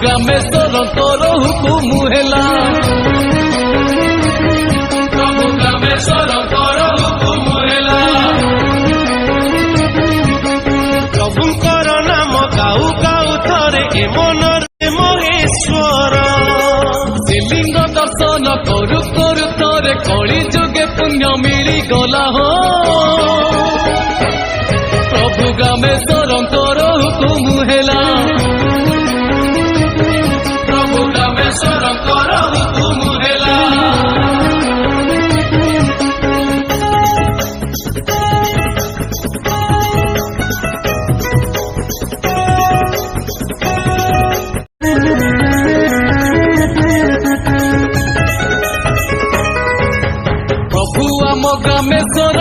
ग्रामेश्वर तोर हुकुम हेला प्रभु ग्रामेश्वर तोर हुकुम हेला प्रभुंकर नाम गाऊ गाऊ थरे ए मनरे महेश्वर श्रीलिंग दर्शन करू करू थरे कली जुगे पुण्य मिली गला हो प्रभु ग्रामेश्वर तोर हुकुम हेला प्रभु ग्रामेश्वर तोर हुकुम हेला प्रभु आम ग्रामेश्वर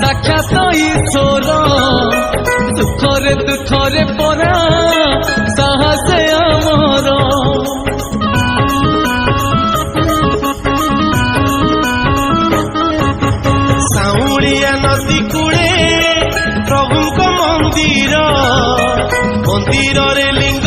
साक्षात ईश्वर सुखरे दुखरे परा साहस आमर साउलिया नदी कूले प्रभुंक मंदिर मंदिर रे लिंग